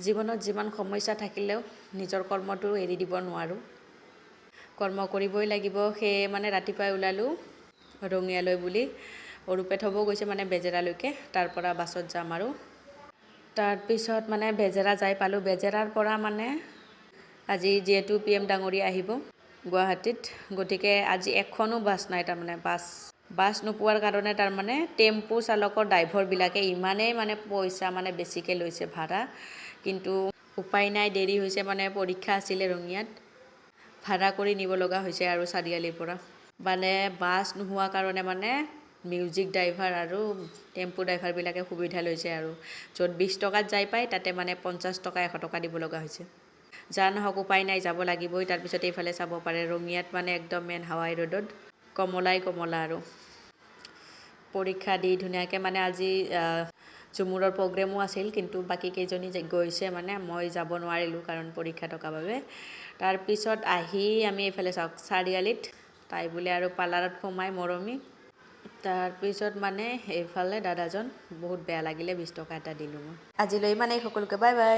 জীৱনত যিমান সমস্যা থাকিলেও নিজৰ কৰ্মটো এৰি দিব নোৱাৰোঁ। কৰ্ম কৰিবই লাগিব। সেয়ে মানে ৰাতিপুৱাই ওলালোঁ ৰঙিয়ালৈ বুলি। অৰুপে থ'ব গৈছে মানে বেজেৰালৈকে, তাৰ পৰা বাছত যাম আৰু। তাৰপিছত মানে বেজেৰা যাই পালোঁ। বেজেৰাৰ পৰা মানে আজি যিহেতু PM ডাঙৰীয়া আহিব গুৱাহাটীত, গতিকে আজি এখনো বাছ নাই। তাৰমানে বাছ নোপোৱাৰ কাৰণে তাৰমানে টেম্পু চালকৰ ড্ৰাইভাৰবিলাকে ইমানেই মানে পইচা মানে বেছিকৈ লৈছে ভাড়া। কিন্তু উপায় নাই, দেৰি হৈছে মানে পৰীক্ষা আছিলে ৰঙিয়াত, ভাড়া কৰি নিব লগা হৈছে আৰু চাৰিআলিৰ পৰা। মানে বাছ নোহোৱা কাৰণে মানে মিউজিক ড্ৰাইভাৰ আৰু টেম্পু ড্ৰাইভাৰবিলাকে সুবিধা লৈছে আৰু। য'ত 20 টকাত যাই পায় তাতে মানে 50 টকা 100 টকা দিব লগা হৈছে। যা নহওক উপায় নাই, যাব লাগিবই। তাৰপিছত এইফালে চাব পাৰে ৰঙিয়াত মানে একদম মেইন হাৱাই ৰোডত কমলা আৰু পৰীক্ষা দি ধুনীয়াকৈ মানে আজি ঝুমুৰৰ প্ৰগ্ৰেমো আছিল, কিন্তু বাকী কেইজনী গৈছে মানে মই যাব নোৱাৰিলোঁ কাৰণ পৰীক্ষা থকাৰ বাবে। তাৰপিছত আহি আমি এইফালে চাওক চাৰিআলিত তাই বোলে আৰু পাৰ্লাৰত সোমাই মৰমী। তাৰপিছত মানে এইফালে দাদাজন বহুত বেয়া লাগিলে, 20 টকা এটা দিলোঁ মই। আজিলৈ ইমানেই, সকলোকে বাই বাই।